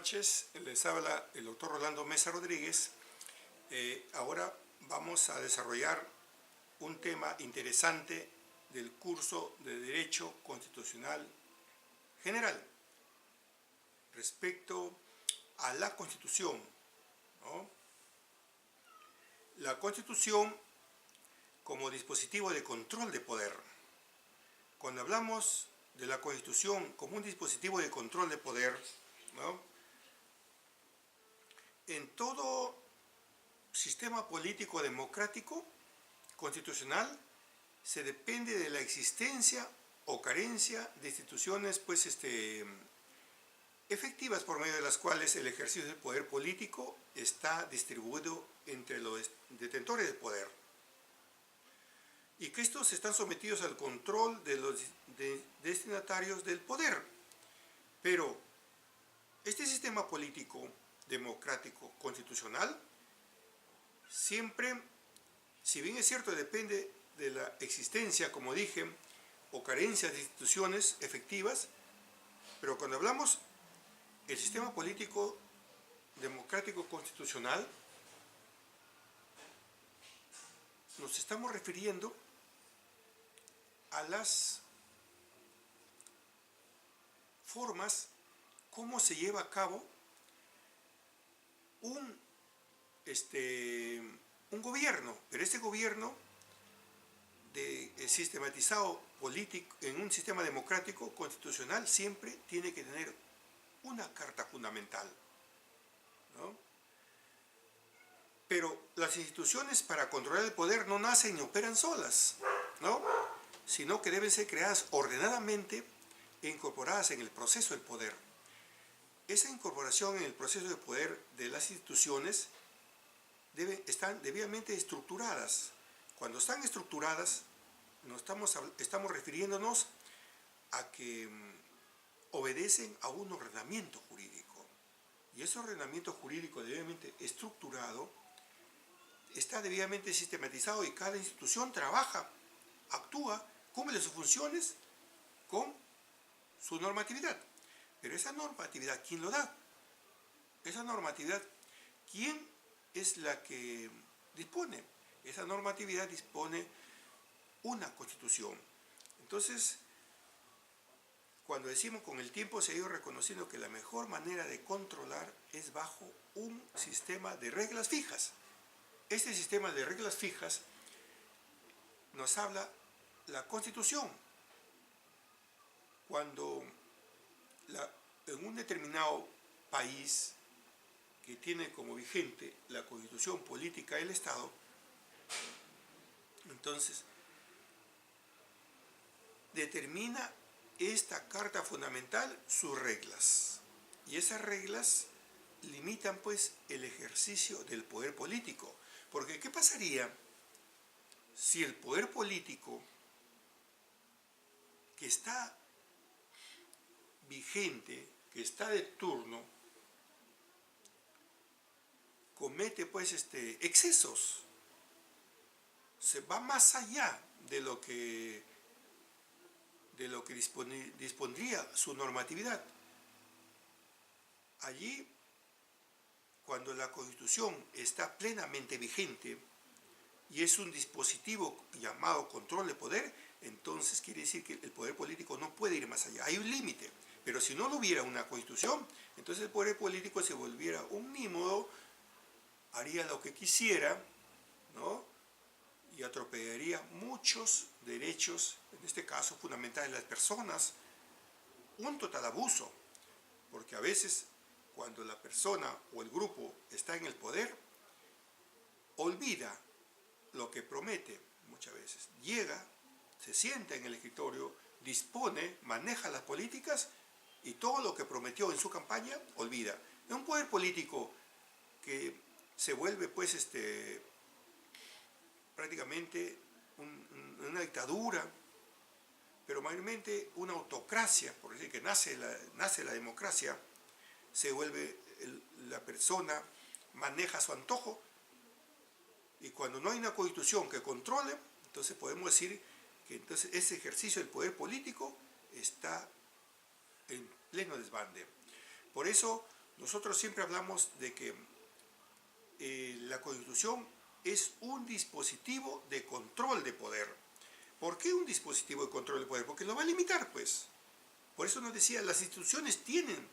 noches, les habla el doctor Rolando Mesa Rodríguez. Ahora vamos a desarrollar un tema interesante del curso de Derecho Constitucional General respecto a la Constitución, ¿no? La Constitución como dispositivo de control de poder. Cuando hablamos de la Constitución como un dispositivo de control de poder, ¿no?, en todo sistema político democrático constitucional se depende de la existencia o carencia de instituciones efectivas por medio de las cuales el ejercicio del poder político está distribuido entre los detentores del poder, y que estos están sometidos al control de los destinatarios del poder. Pero este sistema político democrático constitucional siempre, si bien es cierto, depende de la existencia, como dije, o carencia de instituciones efectivas, pero cuando hablamos del sistema político democrático constitucional, nos estamos refiriendo a las formas cómo se lleva a cabo un gobierno, pero este gobierno sistematizado político en un sistema democrático constitucional siempre tiene que tener una carta fundamental, ¿no? Pero las instituciones para controlar el poder no nacen ni operan solas, ¿no?, sino que deben ser creadas ordenadamente e incorporadas en el proceso del poder. Esa incorporación en el proceso de poder de las instituciones están debidamente estructuradas. Cuando están estructuradas, estamos refiriéndonos a que obedecen a un ordenamiento jurídico. Y ese ordenamiento jurídico debidamente estructurado está debidamente sistematizado, y cada institución trabaja, actúa, cumple sus funciones con su normatividad. Pero esa normatividad, ¿quién lo da? Esa normatividad, ¿quién es la que dispone? Esa normatividad dispone una Constitución. Entonces, cuando decimos con el tiempo se ha ido reconociendo que la mejor manera de controlar es bajo un sistema de reglas fijas. Este sistema de reglas fijas nos habla la Constitución. Cuando en un determinado país que tiene como vigente la Constitución política del Estado, entonces determina esta Carta Fundamental sus reglas, y esas reglas limitan pues el ejercicio del poder político. Porque ¿qué pasaría si el poder político que está vigente, que está de turno, comete pues excesos, se va más allá de lo que dispondría su normatividad? Allí, cuando la Constitución está plenamente vigente y es un dispositivo llamado control de poder, entonces quiere decir que el poder político no puede ir más allá, hay un límite. Pero si no lo hubiera una Constitución, entonces el poder político se volviera un mímodo, haría lo que quisiera, ¿no?, y atropellaría muchos derechos, en este caso fundamentales de las personas, un total abuso, porque a veces cuando la persona o el grupo está en el poder, olvida lo que promete muchas veces. Llega, se sienta en el escritorio, dispone, maneja las políticas, y todo lo que prometió en su campaña, olvida. Es un poder político que se vuelve pues prácticamente una dictadura, pero mayormente una autocracia, por decir que nace la democracia, se vuelve la persona, maneja su antojo, y cuando no hay una Constitución que controle, entonces podemos decir que entonces ese ejercicio del poder político está en pleno desbande. Por eso, Nosotros siempre hablamos de que la Constitución es un dispositivo de control de poder. ¿Por qué un dispositivo de control de poder? Porque lo va a limitar, pues. Por eso nos decía, las instituciones tienen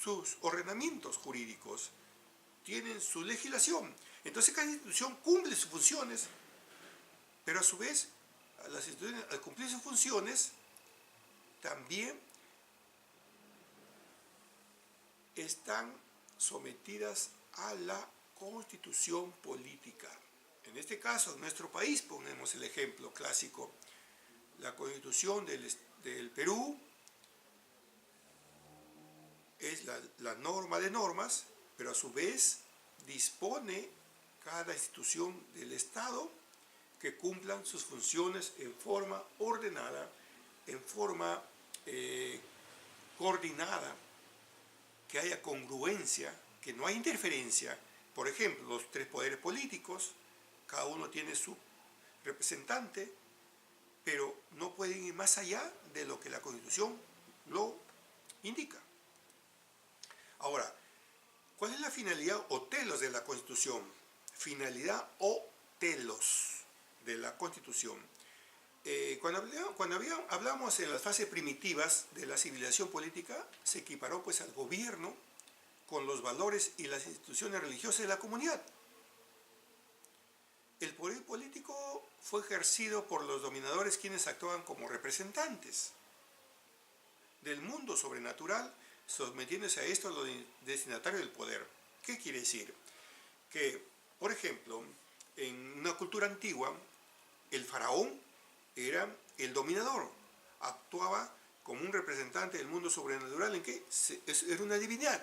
sus ordenamientos jurídicos, tienen su legislación. Entonces cada institución cumple sus funciones, pero a su vez, las instituciones al cumplir sus funciones, también están sometidas a la constitución política. En este caso, en nuestro país, ponemos el ejemplo clásico, la Constitución del Perú es la norma de normas, pero a su vez dispone cada institución del Estado que cumplan sus funciones en forma ordenada, en forma coordinada, que haya congruencia, que no haya interferencia. Por ejemplo, los tres poderes políticos, cada uno tiene su representante, pero no pueden ir más allá de lo que la Constitución lo indica. Ahora, ¿cuál es la finalidad o telos de la Constitución? Finalidad o telos de la Constitución. Cuando hablamos en las fases primitivas de la civilización política, se equiparó pues al gobierno con los valores y las instituciones religiosas de la comunidad. El poder político fue ejercido por los dominadores, quienes actuaban como representantes del mundo sobrenatural, sometiéndose a esto los destinatarios del poder. ¿Qué quiere decir? Que, por ejemplo, en una cultura antigua, el faraón era el dominador, actuaba como un representante del mundo sobrenatural, en que era una divinidad,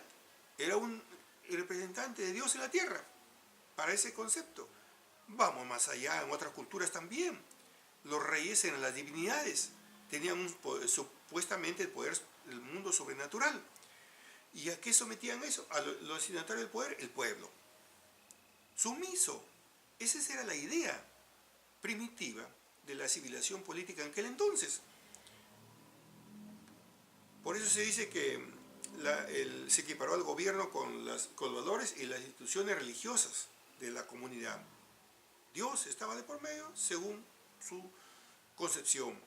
era un representante de Dios en la tierra, para ese concepto. Vamos más allá, en otras culturas también, los reyes eran las divinidades, tenían supuestamente el poder del mundo sobrenatural. ¿Y a qué sometían eso? A los destinatarios del poder, el pueblo. Sumiso. Esa era la idea primitiva de la civilización política en aquel entonces. Por eso se dice que se equiparó al gobierno con los valores y las instituciones religiosas de la comunidad. Dios estaba de por medio según su concepción.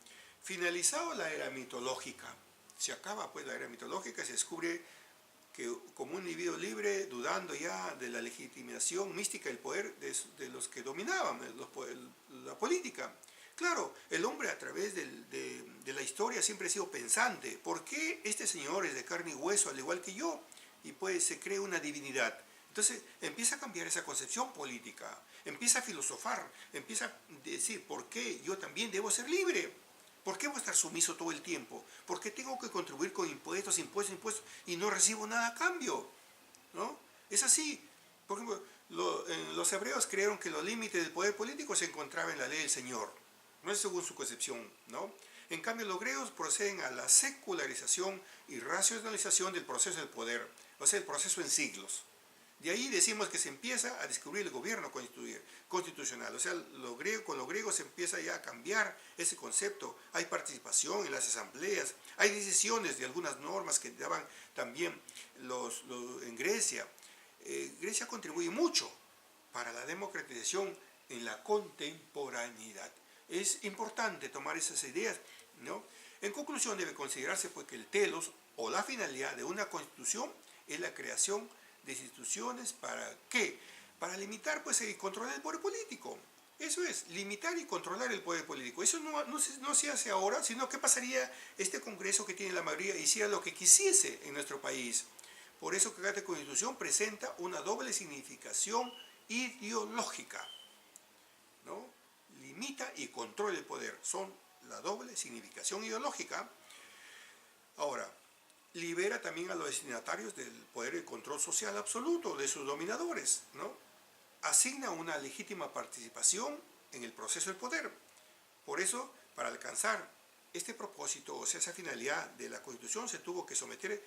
Finalizado la era mitológica, se acaba pues la era mitológica, se descubre que como un individuo libre, dudando ya de la legitimación mística del poder de los que dominaban la política. Claro, el hombre a través de la historia siempre ha sido pensante. ¿Por qué este señor es de carne y hueso al igual que yo? Y pues se cree una divinidad. Entonces empieza a cambiar esa concepción política, empieza a filosofar, empieza a decir, ¿por qué yo también debo ser libre? ¿Por qué voy a estar sumiso todo el tiempo? ¿Por qué tengo que contribuir con impuestos y no recibo nada a cambio? ¿No? Es así. Por ejemplo, los hebreos creyeron que los límites del poder político se encontraban en la ley del Señor. No es según su concepción, ¿no? En cambio, los griegos proceden a la secularización y racionalización del proceso del poder, o sea, el proceso en siglos. De ahí decimos que se empieza a descubrir el gobierno constitucional. O sea, con los griegos se empieza ya a cambiar ese concepto. Hay participación en las asambleas, hay decisiones de algunas normas que daban también en Grecia. Grecia contribuye mucho para la democratización en la contemporaneidad. Es importante tomar esas ideas, ¿no? En conclusión, debe considerarse pues, que el telos o la finalidad de una constitución es la creación de instituciones. ¿Para qué? Para limitar pues, y controlar el poder político. Eso es, limitar y controlar el poder político. Eso no se hace ahora, sino que pasaría este Congreso que tiene la mayoría hiciera lo que quisiese en nuestro país. Por eso que cada constitución presenta una doble significación ideológica, ¿no? Limita y controla el poder. Son la doble significación ideológica. Ahora, libera también a los destinatarios del poder de control social absoluto de sus dominadores, ¿no? Asigna una legítima participación en el proceso del poder. Por eso, para alcanzar este propósito, o sea, esa finalidad de la Constitución, se tuvo que someter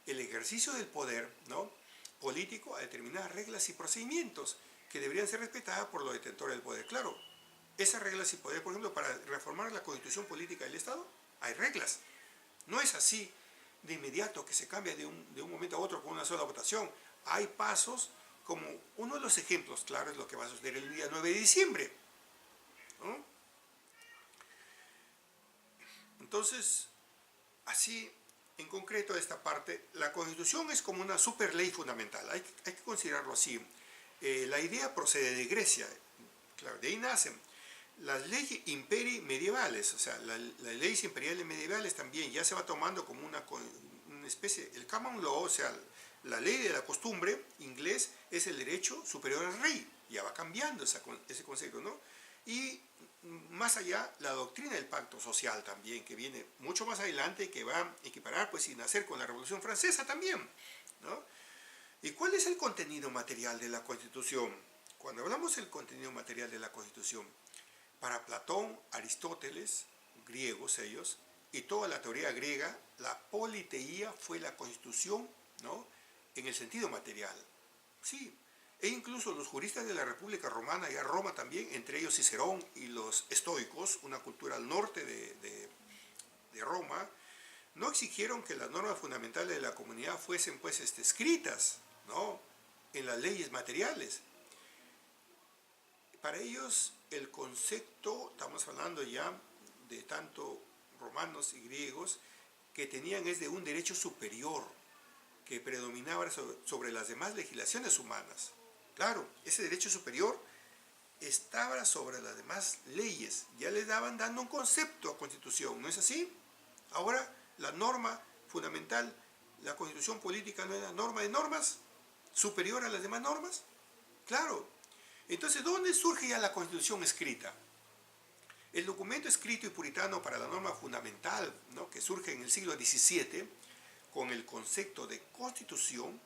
el ejercicio del poder, ¿no?, político a determinadas reglas y procedimientos que deberían ser respetadas por los detentores del poder. Claro, esas reglas y poder, por ejemplo, para reformar la Constitución política del Estado, hay reglas. No es así de inmediato que se cambia de un momento a otro con una sola votación. Hay pasos, como uno de los ejemplos, claro, es lo que va a suceder el día 9 de diciembre, ¿no? Entonces, así, en concreto, esta parte, la Constitución es como una super ley fundamental, hay que considerarlo así. La idea procede de Grecia, claro, de ahí nacen. Las leyes imperi medievales, o sea, las leyes imperiales medievales también ya se va tomando como una especie, el common law, o sea, la ley de la costumbre inglés es el derecho superior al rey, ya va cambiando ese concepto, ¿no? Y más allá, la doctrina del pacto social también, que viene mucho más adelante, que va a equiparar, pues, y nacer con la Revolución Francesa también, ¿no? ¿Y cuál es el contenido material de la Constitución? Cuando hablamos del contenido material de la Constitución, para Platón, Aristóteles, griegos ellos, y toda la teoría griega, la politeía fue la Constitución, ¿no?, en el sentido material. Sí, e incluso los juristas de la República Romana, y a Roma también, entre ellos Cicerón y los estoicos, una cultura al norte de Roma, no exigieron que las normas fundamentales de la comunidad fuesen, pues, escritas, ¿no?, en las leyes materiales. Para ellos el concepto, estamos hablando ya de tanto romanos y griegos, que tenían es de un derecho superior que predominaba sobre las demás legislaciones humanas. Claro, ese derecho superior estaba sobre las demás leyes, ya le daban dando un concepto a Constitución, ¿no es así? Ahora la norma fundamental, la Constitución política, no es la norma de normas, superior a las demás normas. Claro. Entonces, ¿dónde surge ya la Constitución escrita? El documento escrito y puritano para la norma fundamental, ¿no?, que surge en el siglo XVII, con el concepto de Constitución,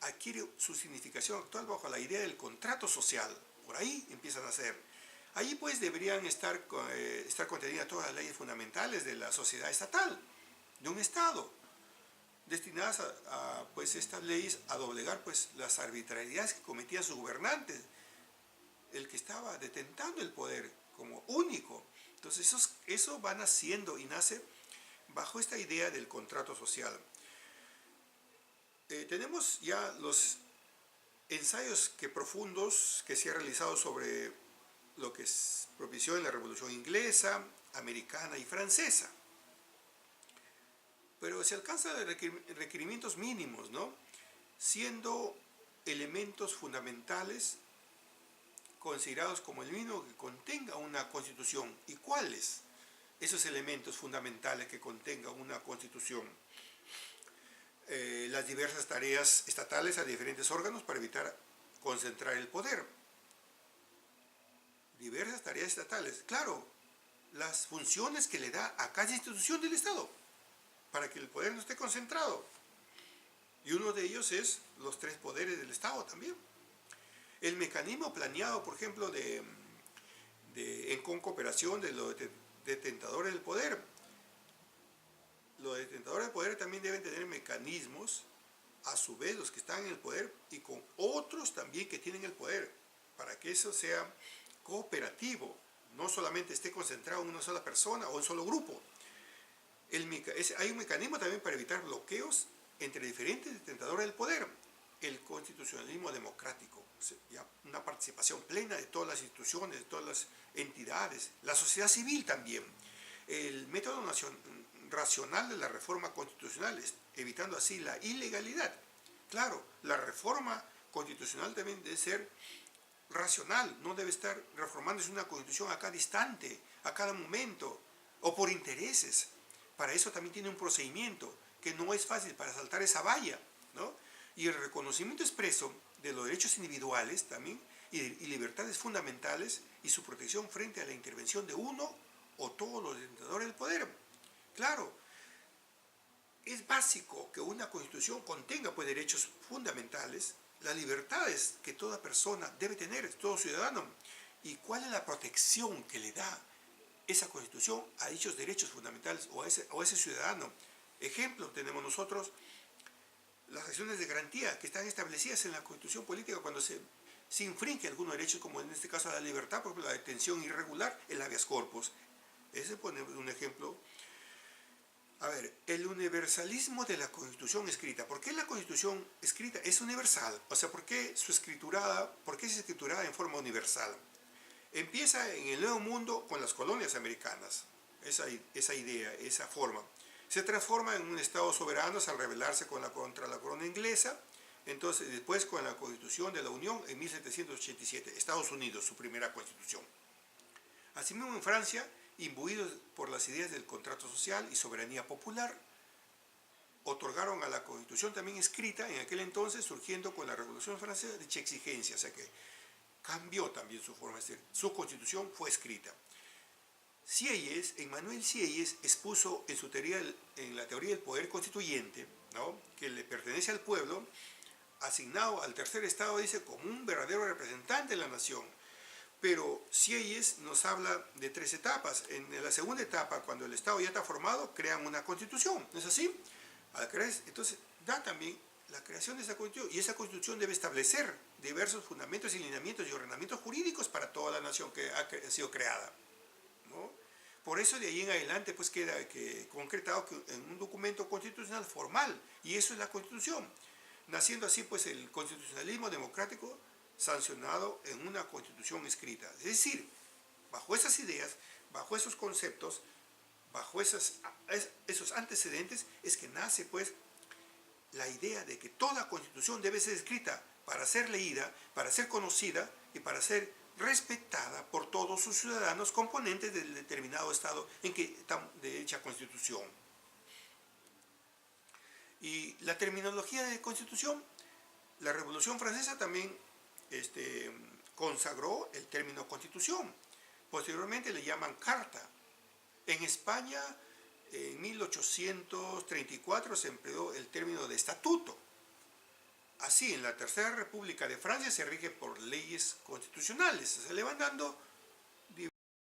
adquiere su significación actual bajo la idea del contrato social. Por ahí empiezan a ser. Allí, pues, deberían estar contenidas todas las leyes fundamentales de la sociedad estatal, de un Estado, destinadas pues, estas leyes a doblegar, pues, las arbitrariedades que cometían sus gobernantes, el que estaba detentando el poder como único. Entonces eso va naciendo y nace bajo esta idea del contrato social. Tenemos ya los ensayos profundos que se han realizado sobre lo que propició en la Revolución Inglesa, Americana y Francesa. Pero se alcanzan requerimientos mínimos, ¿no?, siendo elementos fundamentales considerados como el mínimo que contenga una constitución. ¿Y cuáles esos elementos fundamentales que contenga una constitución? Las diversas tareas estatales a diferentes órganos para evitar concentrar el poder. Diversas tareas estatales, claro, las funciones que le da a cada institución del Estado para que el poder no esté concentrado. Y uno de ellos es los tres poderes del Estado también. El mecanismo planeado, por ejemplo, con cooperación de los detentadores del poder. Los detentadores del poder también deben tener mecanismos, a su vez los que están en el poder, y con otros también que tienen el poder, para que eso sea cooperativo, no solamente esté concentrado en una sola persona o en un solo grupo. Hay un mecanismo también para evitar bloqueos entre diferentes detentadores del poder. El constitucionalismo democrático, ya una participación plena de todas las instituciones, de todas las entidades, la sociedad civil también. El método racional de la reforma constitucional, evitando así la ilegalidad. Claro, la reforma constitucional también debe ser racional, no debe estar reformándose una constitución a cada instante, a cada momento, o por intereses. Para eso también tiene un procedimiento que no es fácil para saltar esa valla, ¿no? Y el reconocimiento expreso de los derechos individuales también y libertades fundamentales y su protección frente a la intervención de uno o todos los detentadores del poder. Claro, es básico que una constitución contenga, pues, derechos fundamentales, las libertades que toda persona debe tener, todo ciudadano, y cuál es la protección que le da esa constitución a dichos derechos fundamentales o a ese ciudadano. Ejemplo, tenemos nosotros las acciones de garantía que están establecidas en la Constitución política cuando se infringe algunos derechos, como en este caso la libertad, por ejemplo, la detención irregular, el habeas corpus. Ese pone un ejemplo. A ver, el universalismo de la Constitución escrita. ¿Por qué la Constitución escrita es universal? O sea, ¿por qué es escriturada en forma universal? Empieza en el Nuevo Mundo con las colonias americanas, esa idea, esa forma. Se transforma en un Estado soberano al rebelarse contra la corona inglesa. Entonces, después con la Constitución de la Unión en 1787, Estados Unidos, su primera constitución. Asimismo en Francia, imbuidos por las ideas del contrato social y soberanía popular, otorgaron a la Constitución también escrita en aquel entonces, surgiendo con la Revolución Francesa, dicha exigencia, o sea que cambió también su forma de ser. Su Constitución fue escrita. Emmanuel Sieyès expuso en la teoría del poder constituyente, ¿no?, que le pertenece al pueblo, asignado al tercer estado, dice, como un verdadero representante de la nación. Pero Sieyès nos habla de 3 etapas. En la segunda etapa, cuando el estado ya está formado, crean una constitución, ¿no es así? Entonces da también la creación de esa constitución, y esa constitución debe establecer diversos fundamentos y lineamientos y ordenamientos jurídicos para toda la nación que ha sido creada, ¿no? Por eso de ahí en adelante pues queda concretado en un documento constitucional formal, y eso es la Constitución, naciendo así pues el constitucionalismo democrático sancionado en una Constitución escrita. Es decir, bajo esas ideas, bajo esos conceptos, bajo esos antecedentes es que nace pues la idea de que toda Constitución debe ser escrita para ser leída, para ser conocida y para ser respetada por todos sus ciudadanos componentes del determinado Estado en que está de dicha Constitución. Y la terminología de Constitución, la Revolución Francesa también consagró el término Constitución. Posteriormente le llaman Carta. En España, en 1834 se empleó el término de Estatuto. Así, en la Tercera República de Francia se rige por leyes constitucionales. Se le van dando